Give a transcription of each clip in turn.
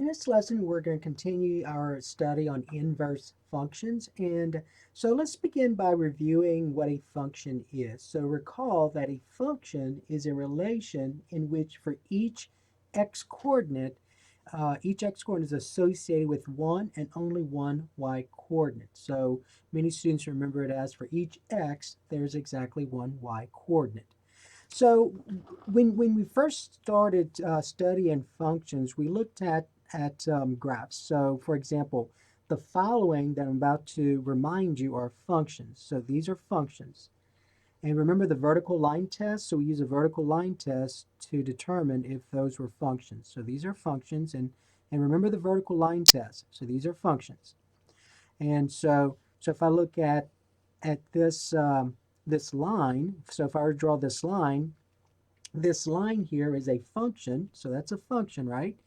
In this lesson, we're going to continue our study on inverse functions. And so let's begin by reviewing what a function is. So recall that a function is a relation in which for each x-coordinate is associated with one and only one y-coordinate. So many students remember it as for each x, there's exactly one y-coordinate. So when we first started studying functions, we looked at graphs. So for example, the following that I'm about to remind you are functions. So these are functions. And remember the vertical line test? So we use a vertical line test to determine if those were functions. So these are functions, and remember the vertical line test. So these are functions. And so if I look at this this line, so if I were to draw this line here is a function. So that's a function, right?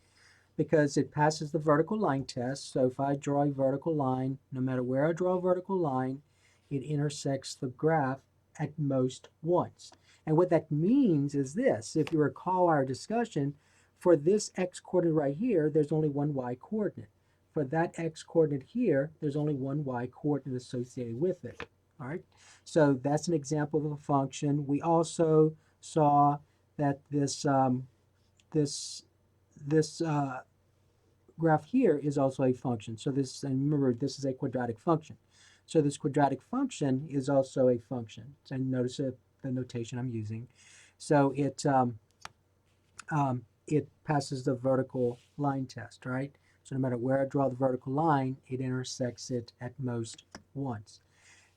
Because it passes the vertical line test. So if I draw a vertical line, no matter where I draw a vertical line, it intersects the graph at most once. And what that means is this. If you recall our discussion, for this x-coordinate right here, there's only one y-coordinate. For that x-coordinate here, there's only one y-coordinate associated with it. All right, so that's an example of a function. We also saw that this graph here is also a function. So this, and remember, this is a quadratic function. So this quadratic function is also a function. And notice the notation I'm using. So it passes the vertical line test, right? So no matter where I draw the vertical line, it intersects it at most once.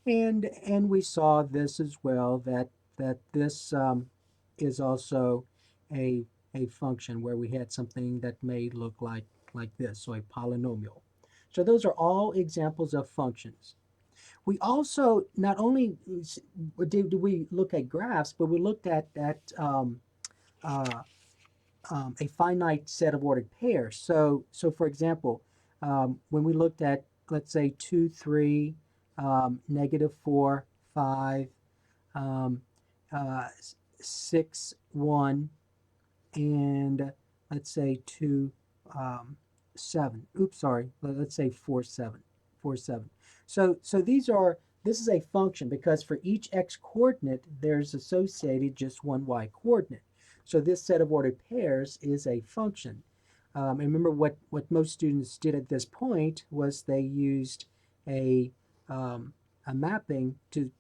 And we saw this as well, that this is also a function where we had something that may look like this, so a polynomial. So those are all examples of functions. We also not only did we look at graphs, but we looked at a finite set of ordered pairs. So for example, when we looked at, let's say, 2, 3, -4, 5, 6, 1, and let's say 2, 7. Oops, sorry. Let's say 4, 7. 4, 7. So this is a function because for each x-coordinate, there's associated just one y-coordinate. So this set of ordered pairs is a function. And remember what most students did at this point was they used a mapping to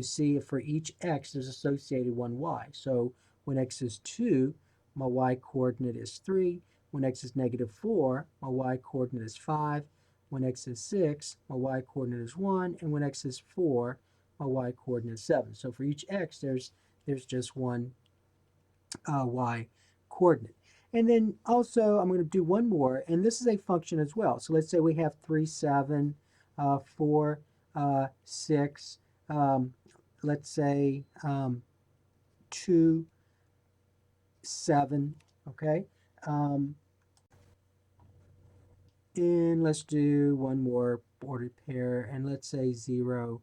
see if for each x there's associated one y. So when x is 2, my y-coordinate is 3. When x is -4, my y-coordinate is 5. When x is 6, my y-coordinate is 1. And when x is 4, my y-coordinate is 7. So for each x, there's just one y-coordinate. And then also, I'm going to do one more, and this is a function as well. So let's say we have 3, 7, 4, 6, let's say 2, 7, okay? And let's do one more ordered pair, and let's say 0,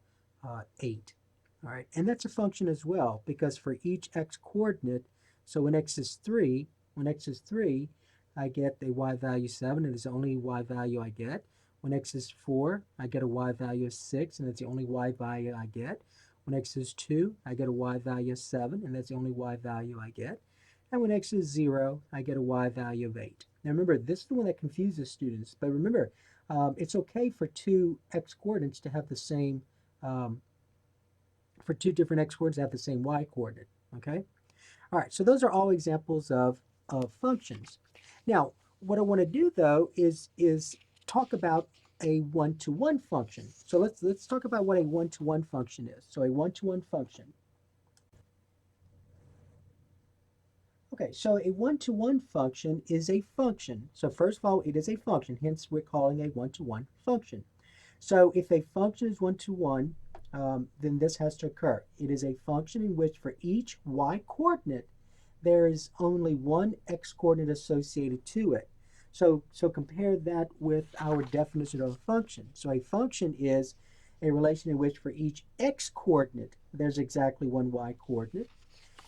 8. All right, and that's a function as well, because for each x-coordinate, so when x is 3, I get a y value 7, and it's the only y value I get. When x is 4, I get a y value of 6, and that's the only y value I get. When x is 2, I get a y value of 7, and that's the only y value I get. And when x is 0, I get a y value of 8. Now remember, this is the one that confuses students, but remember, it's okay for two x-coordinates to have the same, for two different x-coordinates to have the same y-coordinate, okay? All right, so those are all examples of functions. Now, what I want to do, though, is talk about a one-to-one function. So let's talk about what a one-to-one function is. So a one-to-one function. Okay, so a one-to-one function is a function. So first of all, it is a function, hence we're calling a one-to-one function. So if a function is one-to-one, then this has to occur. It is a function in which for each y-coordinate, there is only one x-coordinate associated to it. So compare that with our definition of a function. So a function is a relation in which for each x-coordinate, there's exactly one y-coordinate.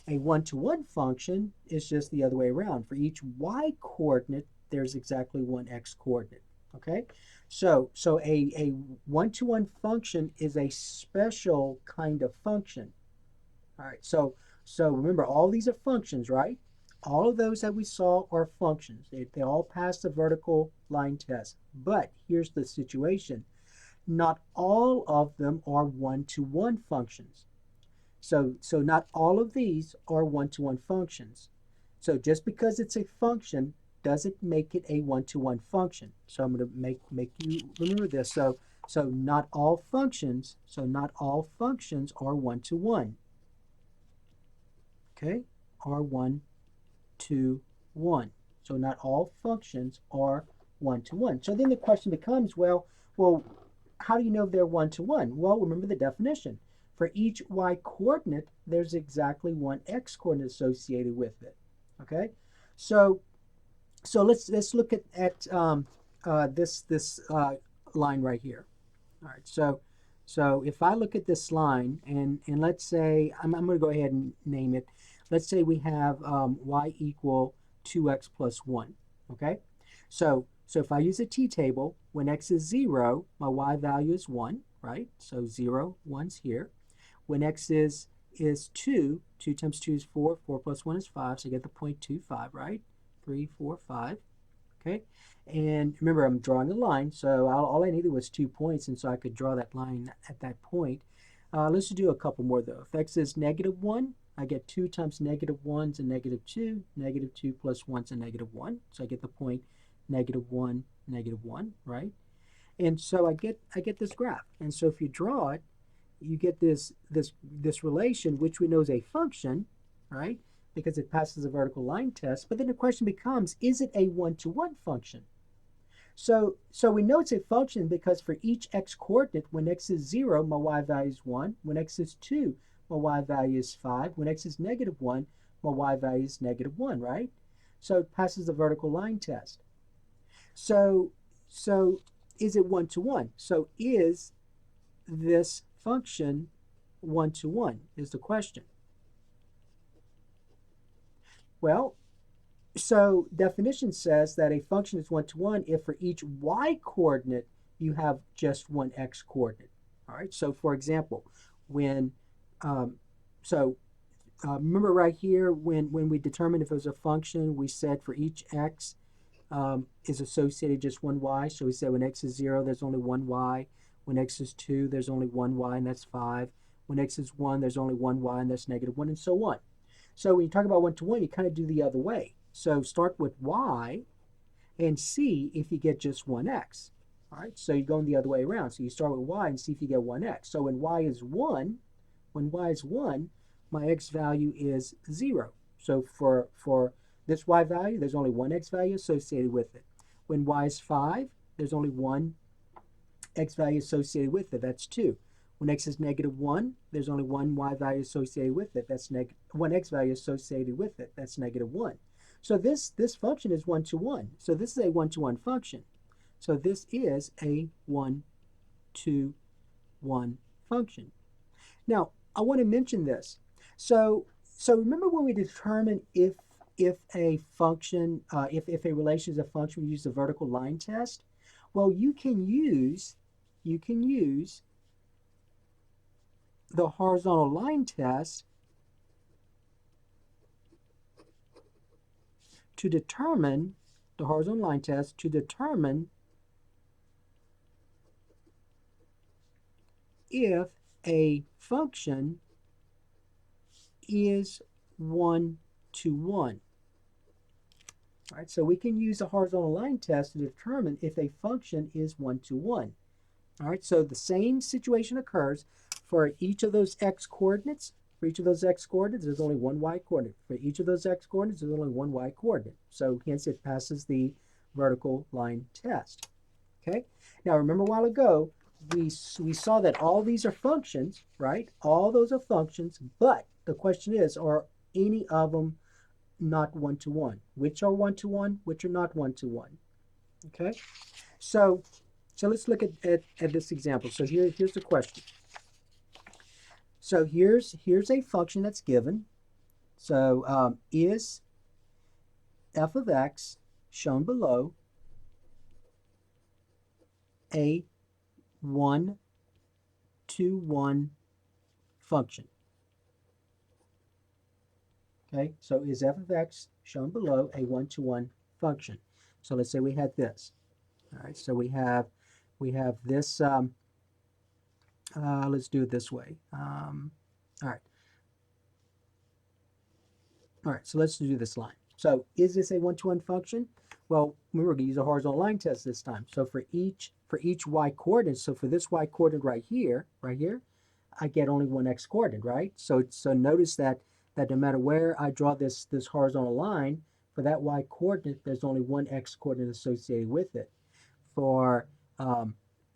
A one-to-one function is just the other way around. For each y coordinate, there's exactly one x coordinate. Okay, so a one-to-one function is a special kind of function. All right, so remember, all these are functions, right? All of those that we saw are functions. They all pass the vertical line test. But here's the situation. Not all of them are one-to-one functions. So not all of these are one-to-one functions. So just because it's a function doesn't make it a one-to-one function. So I'm going to make you remember this. So not all functions are one-to-one. Okay, are one-to-one. So not all functions are one-to-one. So then the question becomes, well, how do you know they're one-to-one? Well, remember the definition. For each y coordinate, there's exactly one x coordinate associated with it. Okay, so let's look at this line right here. All right, so if I look at this line and let's say I'm going to go ahead and name it. Let's say we have y equal 2x plus 1. Okay, so if I use a t-table, when x is 0, my y value is 1, right? So 0, 1's here. When x is 2, 2 times 2 is 4, 4 plus 1 is 5, so I get the 0.25, right? 3, 4, 5. Okay, and remember I'm drawing a line, so all I needed was 2 points, and so I could draw that line at that point. Let's do a couple more though. If x is negative 1, I get 2 times negative 1 is a negative 2. Negative 2 plus 1 is a negative 1, so I get the point negative 1, negative 1, right? And so I get this graph. And so if you draw it, you get this relation, which we know is a function, right? Because it passes a vertical line test. But then the question becomes, is it a one-to-one function? So we know it's a function because for each x coordinate, when x is 0, my y value is 1. When x is 2, my y value is 5. When x is negative 1, my y value is negative 1, right? So it passes the vertical line test. So is it one-to-one? So is this function one-to-one is the question. Well, so definition says that a function is one-to-one if for each y coordinate you have just one x coordinate. All right, so for example, when remember right here when we determined if it was a function, we said for each x is associated just one y. So we said when x is 0, there's only one y. When x is 2, there's only one y, and that's 5. When x is 1, there's only one y, and that's negative 1, and so on. So when you talk about one-to-one, you kind of do the other way. So start with y and see if you get just one x. All right, so you're going the other way around. So you start with y and see if you get one x. So when y is 1, my x value is 0. So for this y value, there's only one x value associated with it. When y is 5, there's only one x value associated with it. That's 2. When x is negative 1, there's only one y value associated with it. That's one x value associated with it. That's negative 1. So this function is one-to-one. So this is a one-to-one function. So this is a one-to-one function. Now, I want to mention this. So remember when we determine if a function, if a relation is a function, we use the vertical line test. Well, you can use the horizontal line test to determine if a function is one-to-one. All right, so we can use the horizontal line test to determine if a function is one-to-one. All right, so the same situation occurs for each of those x coordinates. For each of those x coordinates, there's only one y coordinate. For each of those x coordinates, there's only one y coordinate. So hence it passes the vertical line test. Okay, now remember a while ago, we saw that all these are functions, right? All those are functions, but the question is, are any of them not one-to-one? Which are one-to-one, which are not one-to-one? Okay, so let's look at this example. So here's the question. So here's a function that's given. So is f of x shown below a 1-to-1 function? Okay, so is f of x shown below a 1-to-1 function? So let's say we had this. All right, so we have this. Let's do it this way. All right, all right. So let's do this line. So is this a 1-to-1 function? Well, remember, we're going to use a horizontal line test this time. So for each y coordinate, so for this y coordinate right here, I get only one x coordinate, right? So notice that no matter where I draw this horizontal line, for that y coordinate, there's only one x coordinate associated with it. For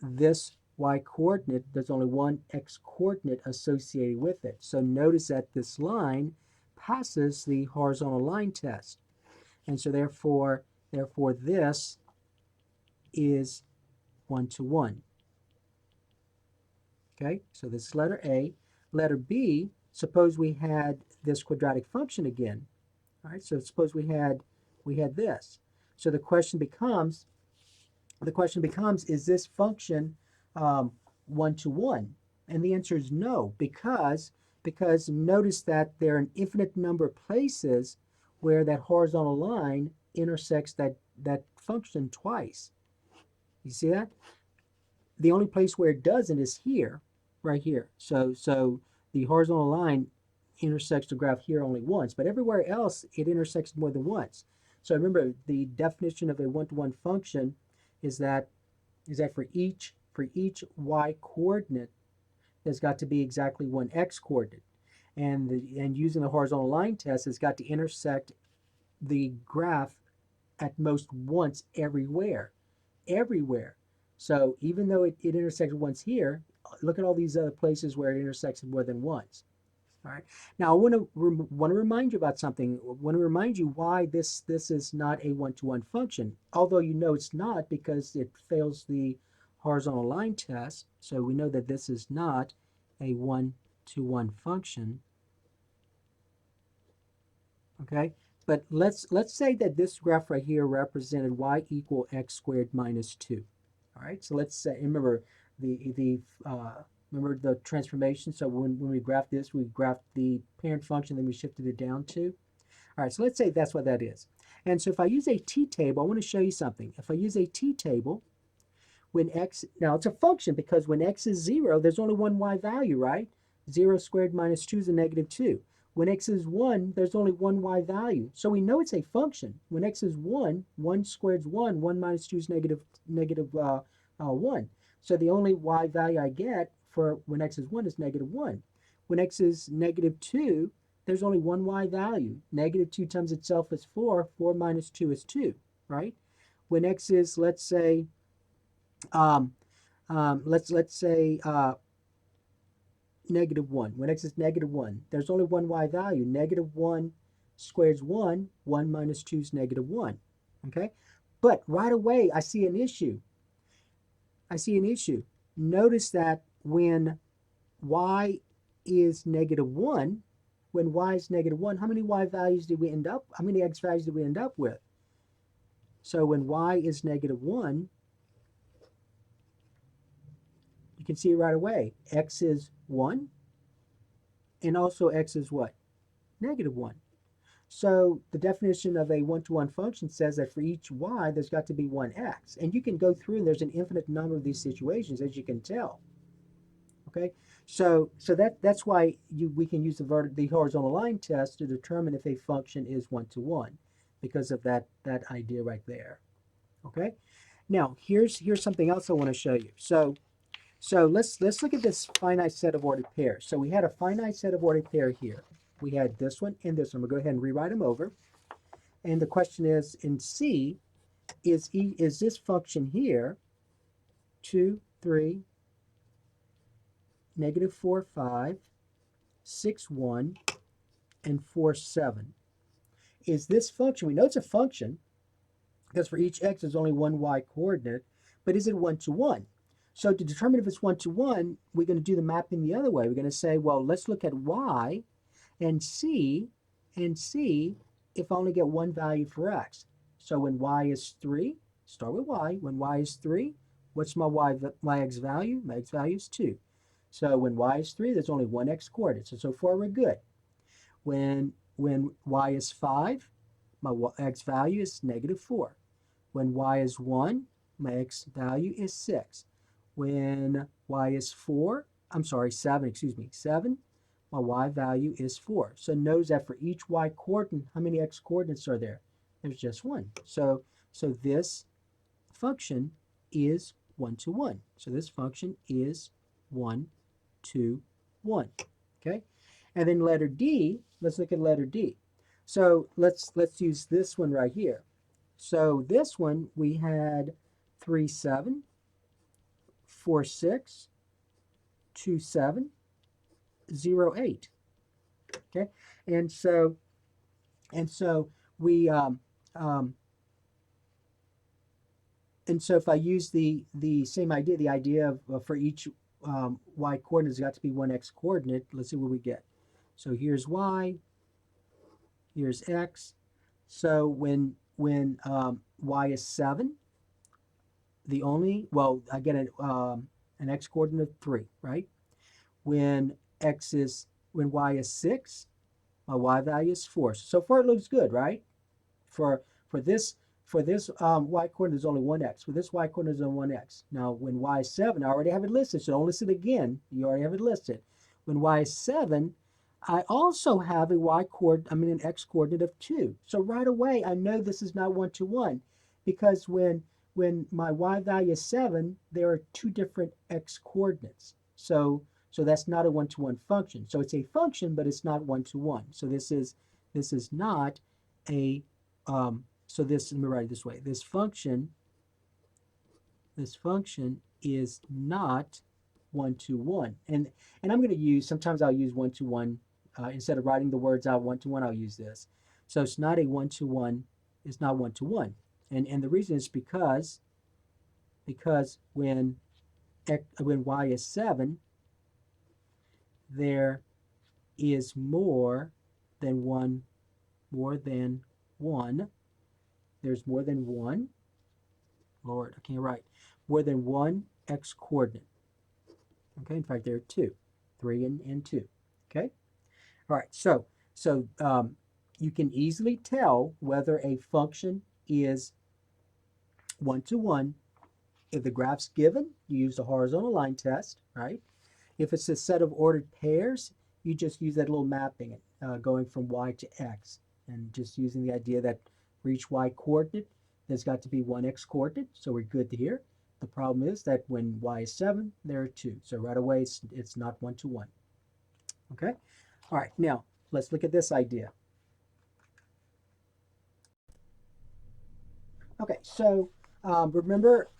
this y coordinate, there's only one x coordinate associated with it. So notice that this line passes the horizontal line test. And so therefore this is 1-to-1. Okay, so this is letter A. Letter B, suppose we had this quadratic function again. All right, so suppose we had this. So the question becomes, is this function 1-to-1? And the answer is no, because notice that there are an infinite number of places where that horizontal line intersects that function twice. You see that? The only place where it doesn't is here, right here. So the horizontal line intersects the graph here only once, but everywhere else it intersects more than once. So remember, the definition of a 1-to-1 function is that for each y coordinate, there's got to be exactly one x coordinate, and using the horizontal line test, it's got to intersect the graph at most once everywhere. So even though it intersects once here, look at all these other places where it intersects more than once. All right. Now I want to remind you about something. I want to remind you why this is not a 1-to-1 function. Although you know it's not because it fails the horizontal line test. So we know that this is not a 1-to-1 function. Okay. But let's say that this graph right here represented y equal x squared minus 2. All right. So let's say, remember remember the transformation. So when we graphed this, we graphed the parent function, then we shifted it down to. All right, so let's say that's what that is. And so if I use a t-table, I want to show you something. If I use a t-table, when x, now it's a function because when x is 0, there's only one y value, right? 0 squared minus 2 is a negative 2. When x is 1, there's only one y value. So we know it's a function. When x is 1, 1 squared is 1, 1 minus 2 is negative 1. So the only y value I get for when x is 1 is negative 1. When x is negative 2, there's only one y value. Negative 2 times itself is 4. 4 minus 2 is 2, right? When x is, let's say, negative 1. When x is negative 1, there's only one y value. Negative 1 squared is 1. 1 minus 2 is negative 1. Okay? But right away, I see an issue. Notice that when y is negative 1, how many y values did we end up, how many x values did we end up with? So when y is negative 1, you can see right away, x is 1, and also x is what? Negative 1. So the definition of a 1-to-1 function says that for each y, there's got to be one x. And you can go through, and there's an infinite number of these situations, as you can tell. Okay, so that's why we can use the horizontal line test to determine if a function is 1-to-1, because of that idea right there. Okay, now here's something else I want to show you. So let's look at this finite set of ordered pairs. So we had a finite set of ordered pair here. We had this one and this one. We'll go ahead and rewrite them over. And the question is, in C, is this function here 2, 3, negative 4, 5, 6, 1, and 4, 7. Is this function, we know it's a function, because for each x there's only one y coordinate, but is it 1-to-1? So to determine if it's 1-to-1, we're going to do the mapping the other way. We're going to say, well, let's look at y and see and see if I only get one value for x. So when y is 3, start with y. When y is 3, what's my x value? My x value is 2. So when y is 3, there's only one x coordinate. So far we're good. When y is 5, my x value is -4. When y is 1, my x value is 6. When y is 7, 7, my y value is 4. So notice that for each y coordinate, how many x coordinates are there? There's just one. So this function is 1 to 1. So this function is 1 to 1. Okay? And then letter D, let's look at letter D. So let's use this one right here. So this one we had 3, 7, 4, 6, 2, 7, 0, 8. Okay, and so we and so if I use the same idea, the idea of for each y coordinate has got to be one x coordinate. Let's see what we get. So here's y, here's x. So when y is 7, I get an x coordinate of 3, right? When y is 6, my y value is 4. So far it looks good, right? For this y coordinate is only one x. For this y coordinate is only one x. Now when y is 7, I already have it listed, so don't list it again. You already have it listed. When y is 7, I also have an x coordinate of 2. So right away I know this is not 1 to 1 because when my y value is 7, there are two different x coordinates. So that's not a 1 to 1 function. So it's a function, but it's not 1 to 1. So this is not a so this, let me write it this way. This function is not 1 to 1. And I'm going to use, sometimes I'll use 1 to 1 instead of writing the words out 1 to 1, I'll use this. So it's not a 1 to 1, it's not 1 to 1. And the reason is because when y is 7, there is more than one. There's more than one. Lord, I can't write. More than one x coordinate. Okay, in fact, there are two, 3 and 2. Okay, all right. So you can easily tell whether a function is 1 to 1 if the graph's given. You use the horizontal line test, right? If it's a set of ordered pairs, you just use that little mapping, going from y to x, and just using the idea that for each y coordinate, there's got to be one x coordinate, so we're good here. The problem is that when y is 7, there are 2. So right away, it's not 1 to 1. Okay? All right, now let's look at this idea. Okay, so remember,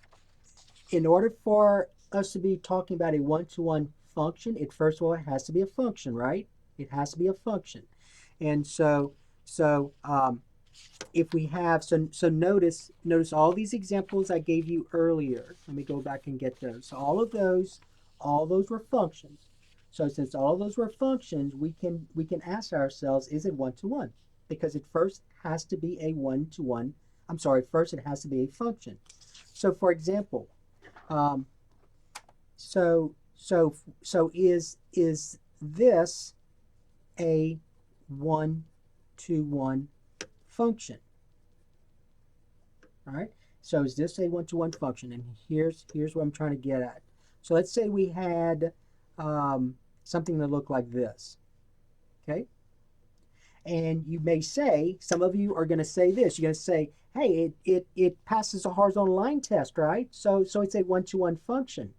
in order for us to be talking about a 1 to 1 function, it first of all it has to be a function, right? It has to be a function. And so if we have, so notice all these examples I gave you earlier. Let me go back and get those. So all those were functions. So since all of those were functions, we can ask ourselves, is it 1 to 1? Because it first has to be a 1 to 1. I'm sorry, first it has to be a function. So for example, is this a 1 to 1 function? All right. So is this a 1 to 1 function? And here's what I'm trying to get at. So let's say we had something that looked like this. Okay. And you may say, some of you are going to say this. You're going to say, hey, it passes a horizontal line test, right? So it's a 1 to 1 function.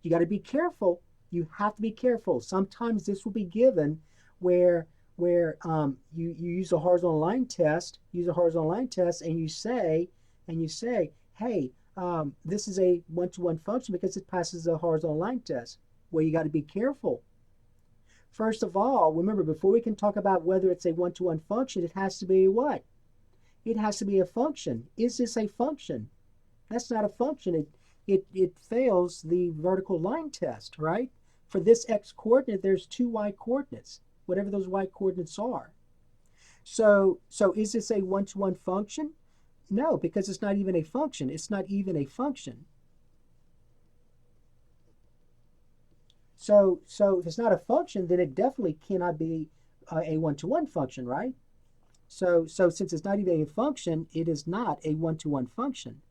You got to be careful. You have to be careful. Sometimes this will be given where you use a horizontal line test, and you say, hey, this is a 1 to 1 function because it passes a horizontal line test. Well, you got to be careful. First of all, remember, before we can talk about whether it's a 1 to 1 function, it has to be what? It has to be a function. Is this a function? That's not a function. It fails the vertical line test, right? For this x coordinate, there's two y coordinates, whatever those y coordinates are. So is this a one-to-one function? No, because it's not even a function. It's not even a function. So if it's not a function, then it definitely cannot be a one-to-one function, right? So since it's not even a function, it is not a one-to-one function.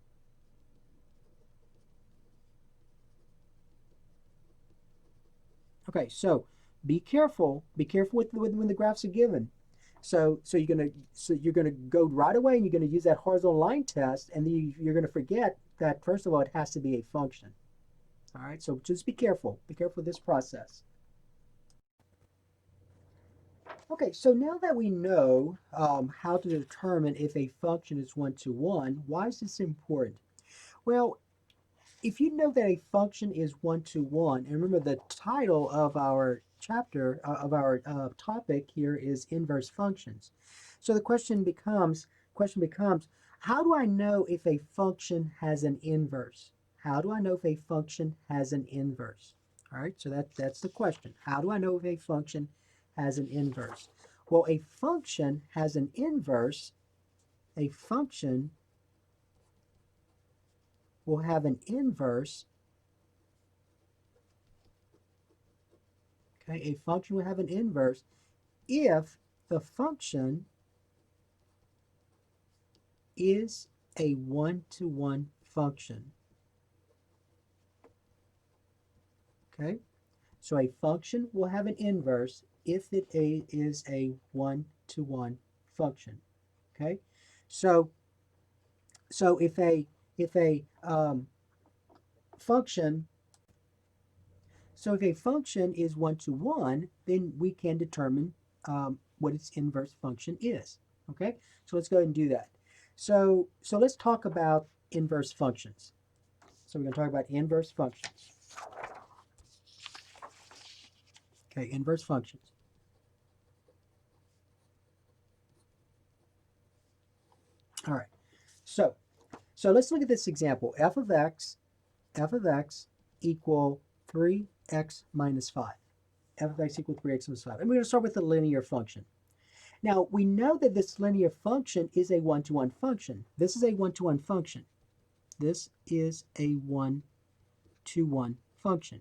Okay, so be careful. Be careful with when the graphs are given. So you're gonna go right away and you're gonna use that horizontal line test, and then you're gonna forget that first of all it has to be a function. All right, so just be careful. Be careful with this process. Okay, so now that we know how to determine if a function is one-to-one, why is this important? Well, if you know that a function is one-to-one, and remember the title of our chapter, of our topic here is inverse functions. So the question becomes, how do I know if a function has an inverse? How do I know if a function has an inverse? All right, so that's the question. How do I know if a function has an inverse? Well, a function has an inverse. A function will have an inverse. Okay, a function will have an inverse if the function is a one-to-one function. Okay, so a function will have an inverse if it is a one-to-one function. Okay, so so if a function so if a function is one-to-one, then we can determine what its inverse function is. Okay, so let's go ahead and do that. So let's talk about inverse functions. So we're going to talk about inverse functions. Okay, inverse functions. All right. So so let's look at this example. F of x equal 3x minus 5. F of x equal 3x minus 5. And we're going to start with the linear function. Now, we know that this linear function is a one-to-one function. This is a one-to-one function. This is a one-to-one function.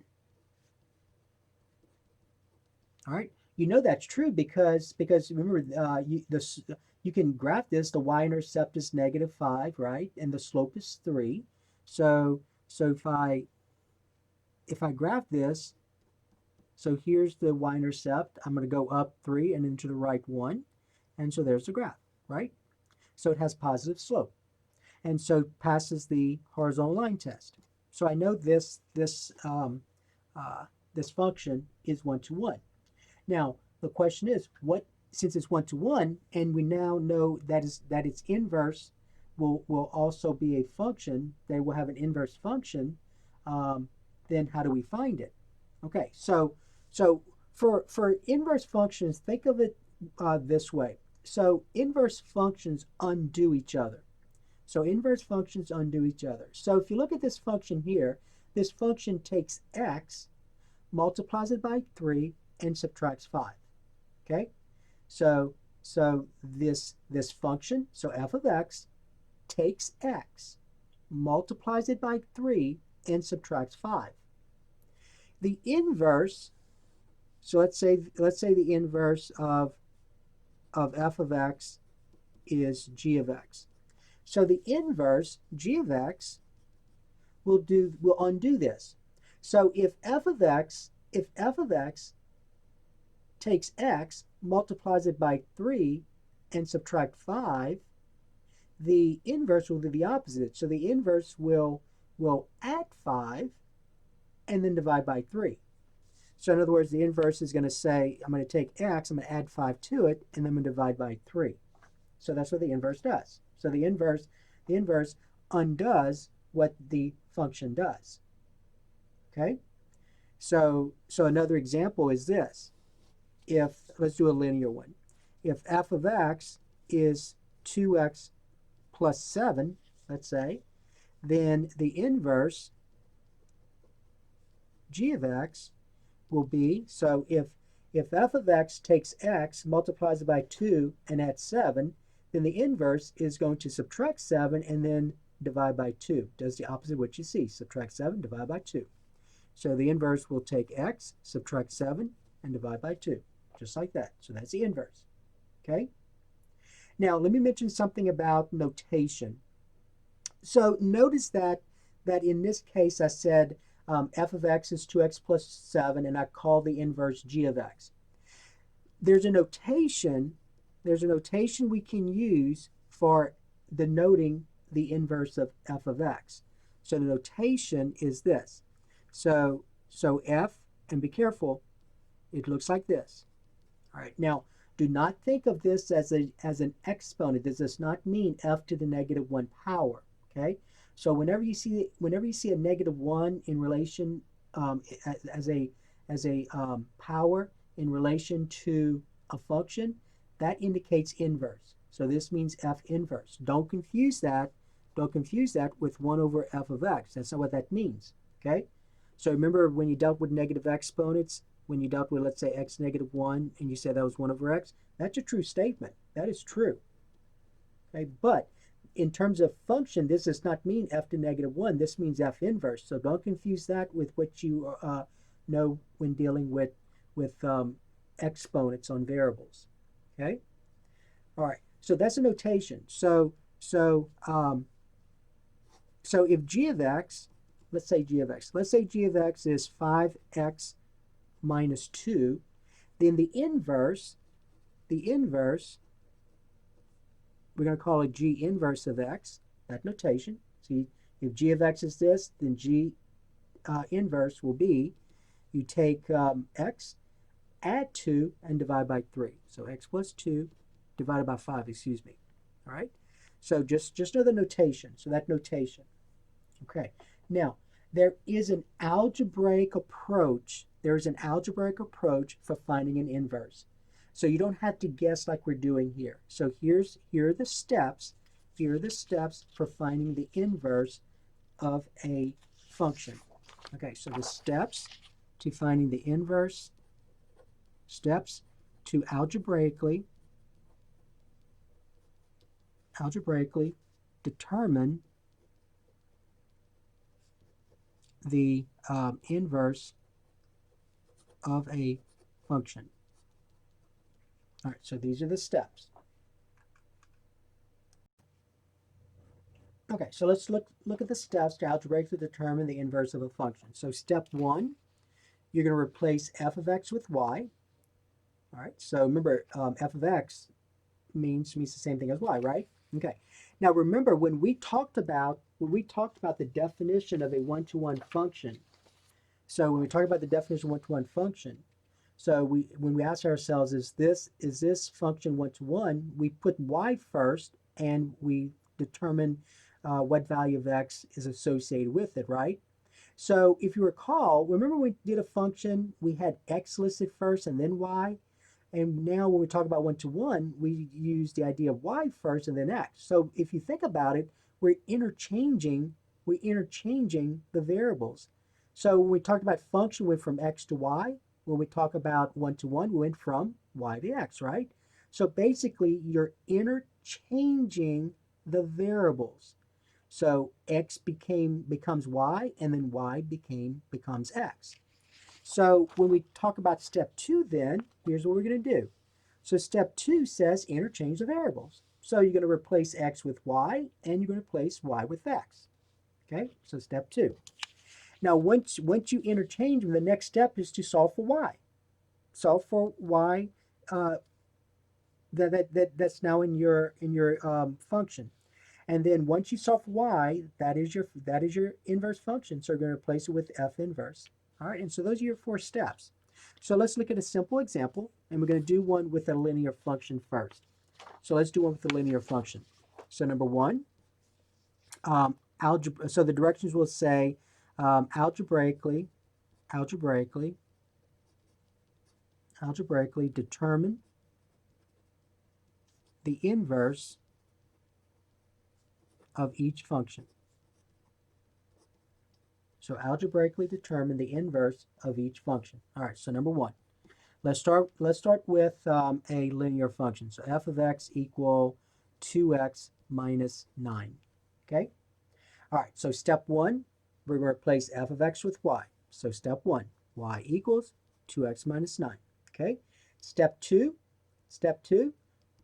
All right, you know that's true because remember you can graph this. The y-intercept is -5, right, and the slope is 3. So if I graph this, so here's the y-intercept. I'm going to go up 3 and then to the right 1, and so there's the graph, right? So it has positive slope, and so passes the horizontal line test. So I know this function is one-to-one. Now, the question is, since it's one-to-one, and we now know that its inverse will also be a function, they will have an inverse function, then how do we find it? Okay, so for inverse functions, think of it this way. So inverse functions undo each other. So inverse functions undo each other. So if you look at this function here, this function takes x, multiplies it by 3, and subtracts 5. Okay? So this function, so f of x, takes x, multiplies it by 3, and subtracts 5. The inverse, so let's say the inverse of f of x is g of x. So the inverse, g of x, will undo this. So if f of x takes x, multiplies it by 3, and subtract 5, the inverse will do the opposite. So the inverse will add 5 and then divide by 3. So in other words, the inverse is going to say, I'm going to take x, I'm going to add 5 to it, and then I'm going to divide by 3. So that's what the inverse does. So the inverse undoes what the function does. Okay? So another example is this. Let's do a linear one. If f of x is 2x plus 7, let's say, then the inverse, g of x, will be, so if if f of x takes x, multiplies it by 2, and adds 7, then the inverse is going to subtract 7 and then divide by 2. Does the opposite of what you see. Subtract 7, divide by 2. So the inverse will take x, subtract 7, and divide by 2. Just like that. So that's the inverse. Okay? Now, let me mention something about notation. So notice that in this case I said f of x is 2x plus 7, and I call the inverse g of x. There's a notation we can use for denoting the inverse of f of x. So the notation is this. So f, and be careful, it looks like this. All right, now do not think of this as an exponent. This does not mean f to the negative 1 power. Okay, so whenever you see a negative 1 in relation as a power in relation to a function, that indicates inverse. So this means f inverse. Don't confuse that with 1 over f of x. That's not what that means. Okay, so remember when you dealt with negative exponents, when you dealt with, let's say, x negative 1, and you said that was 1 over x, that's a true statement. That is true. Okay, but in terms of function, this does not mean f to negative 1. This means f inverse. So don't confuse that with what you know when dealing with exponents on variables. Okay? All right. So that's a notation. So if g of x, let's say g of x is 5x minus 2, then the inverse, we're going to call it g inverse of x, that notation. See, if g of x is this, then g inverse will be, you take x, add 2, and divide by 3. So x plus 2 divided by 5, excuse me. All right? So just know the notation. So that notation. Okay. Now, there is an algebraic approach. There is an algebraic approach for finding an inverse. So you don't have to guess like we're doing here. So here are the steps. Here are the steps for finding the inverse of a function. Okay, so the steps to finding the inverse, steps to algebraically determine the inverse of a function. All right, so these are the steps. Okay, so let's look at the steps to algebraically determine the inverse of a function. So step 1, you're going to replace f of x with y. All right, so remember f of x means the same thing as y, right? Okay. Now remember when we talked about the definition of a one-to-one function. So when we talk about the definition of one-to-one function, so when we ask ourselves, is this function one-to-one, we put y first and we determine what value of x is associated with it, right? So if you recall, remember when we did a function, we had x listed first and then y? And now when we talk about one-to-one, we use the idea of y first and then x. So if you think about it, we're interchanging the variables. So when we talked about function, we went from x to y. When we talk about one-to-one, we went from y to x, right? So basically, you're interchanging the variables. So x becomes y, and then y becomes x. So when we talk about step 2 then, here's what we're going to do. So step 2 says interchange the variables. So you're going to replace x with y, and you're going to replace y with x. Okay, so step 2. Now once you interchange them, the next step is to solve for y. Solve for y that's now in your function. And then once you solve for y, that is your inverse function. So you're going to replace it with f inverse. All right, and so those are your 4 steps. So let's look at a simple example, and we're going to do one with a linear function first. So let's do one with a linear function. So number 1, so the directions will say algebraically determine the inverse of each function. So algebraically determine the inverse of each function. All right, so number 1. Let's start with a linear function. So f of x equal 2x minus 9. Okay? All right, so step one, we're going to replace f of x with y. So step one, y equals 2x minus 9. Okay? Step two,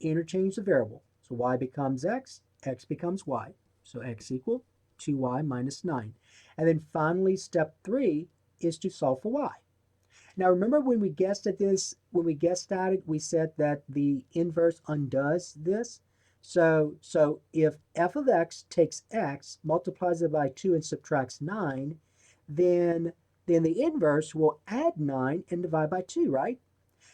interchange the variable. So y becomes x becomes y. So x equal 2y minus 9. And then finally, step three is to solve for y. Now remember when we guessed at this, when we guessed at it, we said that the inverse undoes this. So if f of x takes x, multiplies it by 2 and subtracts 9, then the inverse will add 9 and divide by 2, right?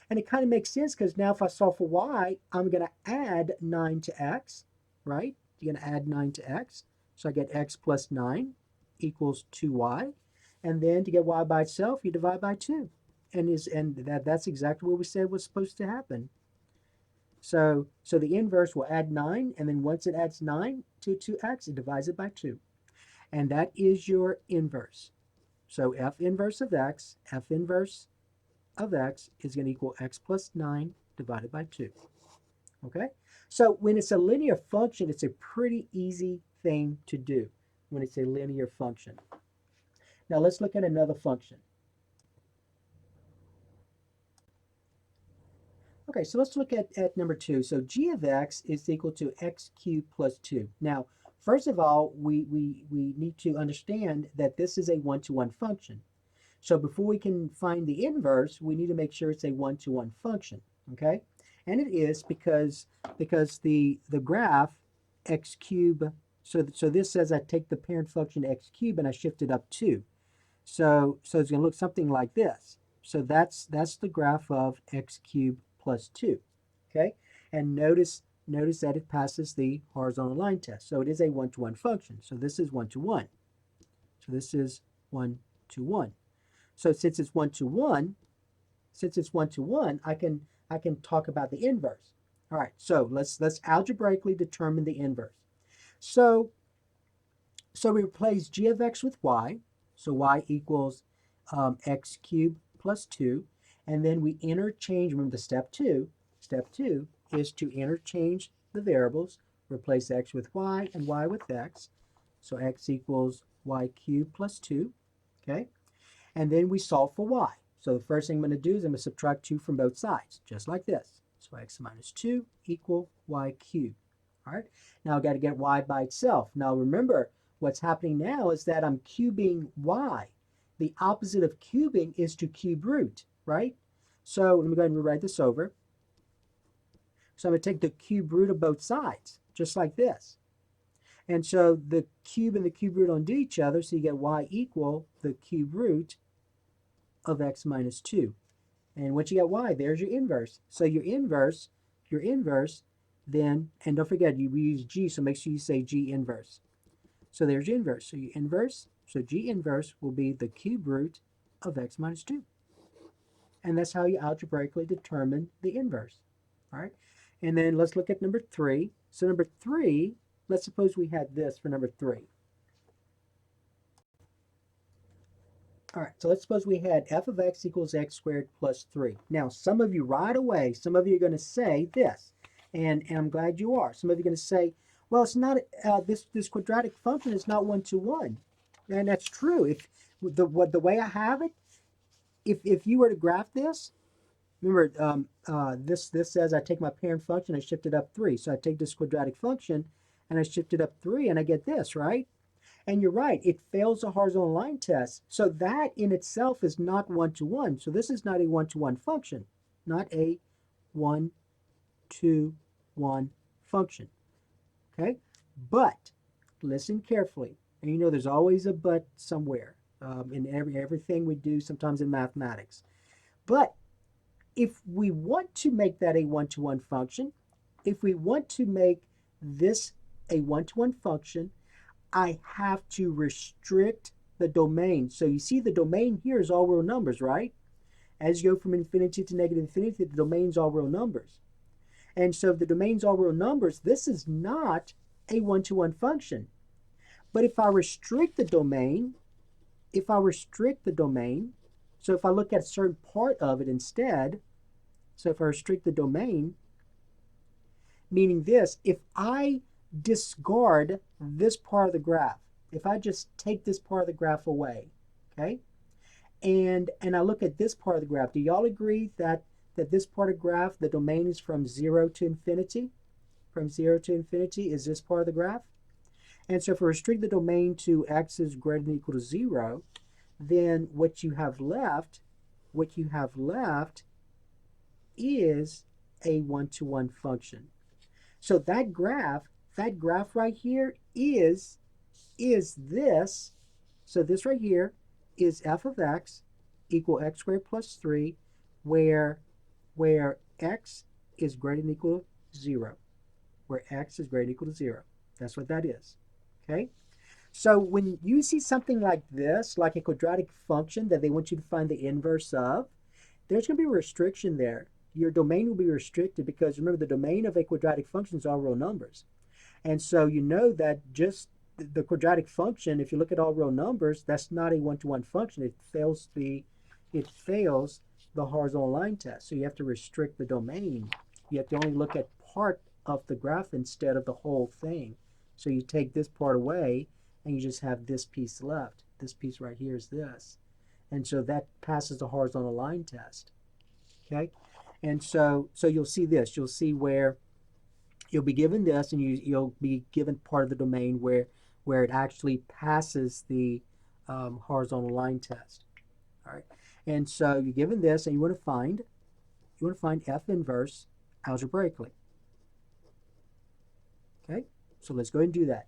And it kind of makes sense because now if I solve for y, I'm going to add 9 to x, right? You're going to add 9 to x. So I get x plus 9 equals 2y. And then to get y by itself, you divide by 2. And that's exactly what we said was supposed to happen. So the inverse will add 9, and then once it adds 9 to 2x, it divides it by 2. And that is your inverse. So f inverse of x is going to equal x plus 9 divided by 2. Okay? So when it's a linear function, it's a pretty easy thing to do when it's a linear function. Now let's look at another function. Okay, so let's look at number 2. So g of x is equal to x cubed plus 2. Now, first of all, we need to understand that this is a one-to-one function. So before we can find the inverse, we need to make sure it's a one-to-one function, okay? And it is because the graph x cubed, so this says I take the parent function x cubed and I shift it up 2. So it's going to look something like this. So that's the graph of x cubed plus 2, okay? And notice that it passes the horizontal line test. So it is a one-to-one function. So this is one-to-one. So this is one-to-one. So since it's one-to-one, I can talk about the inverse. All right, so let's algebraically determine the inverse. So we replace g of x with y. So y equals x cubed plus 2. And then we interchange, remember step two is to interchange the variables, replace x with y and y with x. So x equals y cubed plus 2, okay? And then we solve for y. So the first thing I'm going to do is I'm going to subtract 2 from both sides, just like this. So x minus 2 equal y cubed. All right, now I've got to get y by itself. Now remember, what's happening now is that I'm cubing y. The opposite of cubing is to cube root, right? So let me go ahead and rewrite this over. So I'm going to take the cube root of both sides, just like this. And so the cube and the cube root undo each other, so you get y equal the cube root of x minus 2. And once you get y, there's your inverse. So your inverse, then, and don't forget, we use g, so make sure you say g inverse. So there's your inverse. So your inverse, so g inverse will be the cube root of x minus 2. And that's how you algebraically determine the inverse. All right. And then let's look at number 3. So number 3, let's suppose we had this for number 3. All right, so let's suppose we had f of x equals x squared plus 3. Now, some of you right away, some of you are going to say this, and I'm glad you are. Some of you are going to say, well, it's not, this quadratic function is not one-to-one. And that's true. If the way I have it, if you were to graph this, remember, this says I take my parent function, I shift it up 3. So I take this quadratic function, and I shift it up 3, and I get this, right? And you're right, it fails the horizontal line test. So that in itself is not one-to-one. So this is not a one-to-one function, not a one-to-one function. Okay? But listen carefully. And you know there's always a but somewhere in everything we do, sometimes in mathematics. But if we want to make that a one-to-one function, if we want to make this a one-to-one function, I have to restrict the domain. So you see the domain here is all real numbers, right? As you go from infinity to negative infinity, the domain's all real numbers. And so if the domain's all real numbers, this is not a one-to-one function. But if I restrict the domain, so if I look at a certain part of it instead, So if I restrict the domain, meaning this, if I discard this part of the graph, if I just take this part of the graph away, okay, and I look at this part of the graph, do y'all agree that this part of the graph, the domain is from 0 to infinity? From 0 to infinity is this part of the graph. And so if we restrict the domain to x is greater than or equal to 0, then what you have left is a one-to-one function. So that graph right here is this. So this right here is f of x equal x squared plus 3, where x is greater than or equal to 0. Where x is greater than or equal to 0. That's what that is. Okay? So when you see something like this, like a quadratic function that they want you to find the inverse of, there's going to be a restriction there. Your domain will be restricted because remember the domain of a quadratic function is all real numbers. And so you know that just the quadratic function, if you look at all real numbers, that's not a one-to-one function. It fails the horizontal line test. So you have to restrict the domain. You have to only look at part of the graph instead of the whole thing. So you take this part away and you just have this piece left. This piece right here is this. And so that passes the horizontal line test. Okay? And so you'll see this. You'll see where you'll be given this and you'll be given part of the domain where it actually passes the horizontal line test. All right. And so you're given this and you want to find f inverse algebraically. Okay? So let's go ahead and do that.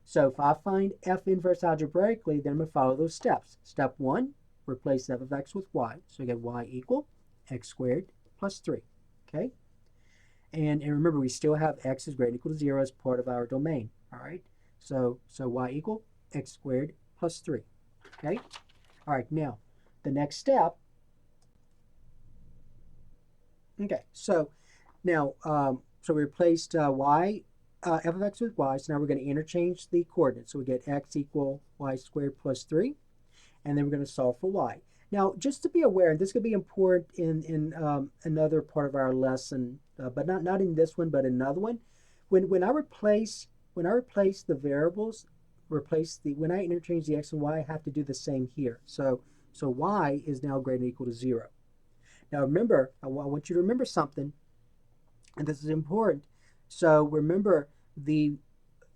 So if I find f inverse algebraically, then I'm going to follow those steps. Step 1, replace f of x with y. So I get y equal x squared plus 3. Okay? And remember, we still have x is greater than or equal to 0 as part of our domain. All right? So y equal x squared plus 3. Okay? All right, now, the next step. Okay, so now, so we replaced f of x with y, so now we're going to interchange the coordinates. So we get x equal y squared plus 3, and then we're going to solve for y. Now, just to be aware, and this could be important in another part of our lesson, but not in this one, but another one. When I replace the variables, when I interchange the x and y, I have to do the same here. So y is now greater than or equal to 0. Now remember, I want you to remember something, and this is important. So remember, the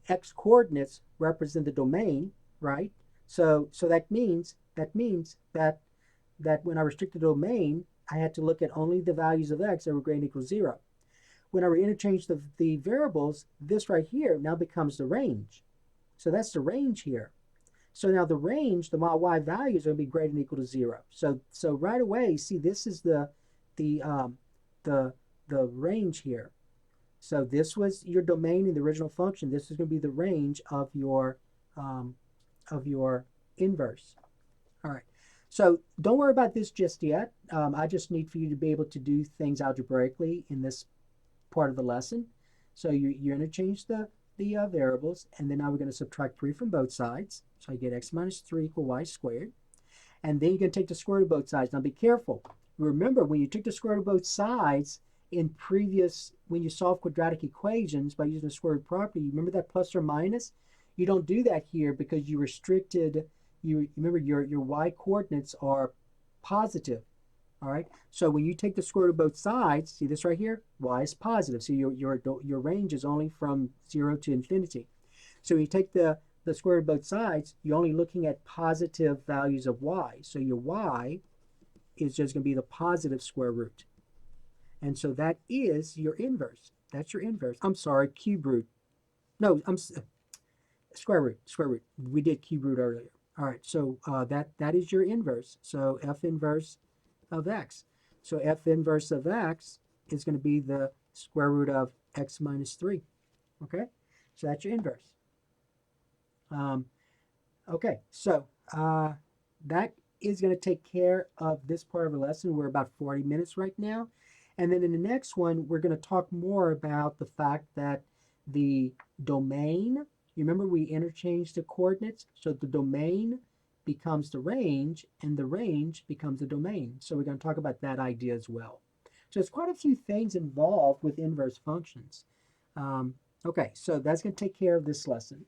x coordinates represent the domain, right? So that means that when I restrict the domain, I had to look at only the values of x that were greater than or equal to 0. When I interchange the variables, this right here now becomes the range. So that's the range here. So now the range, the y values are going to be greater than or equal to 0. So right away, see, this is the range here. So this was your domain in the original function. This is going to be the range of your inverse. All right. So don't worry about this just yet. I just need for you to be able to do things algebraically in this part of the lesson. So you interchange the variables, and then now we're going to subtract 3 from both sides. So I get x minus 3 equal y squared. And then you're going to take the square root of both sides. Now be careful. Remember, when you took the square root of both sides when you solve quadratic equations by using the square root property, you remember that plus or minus? You don't do that here because you restricted, remember your y coordinates are positive. All right. So when you take the square root of both sides, see this right here? Y is positive. So your range is only from 0 to infinity. So when you take the square root of both sides, you're only looking at positive values of y. So your y is just going to be the positive square root. And so that is your inverse. That's your inverse. I'm sorry, cube root. No, square root. We did cube root earlier. All right. So that is your inverse. So f inverse of x. So f inverse of x is going to be the square root of x minus 3. Okay? So that's your inverse. Okay, so that is going to take care of this part of the lesson. We're about 40 minutes right now. And then in the next one, we're going to talk more about the fact that the domain, you remember we interchanged the coordinates? So the domain becomes the range, and the range becomes the domain. So we're going to talk about that idea as well. So it's quite a few things involved with inverse functions. Okay, so that's going to take care of this lesson.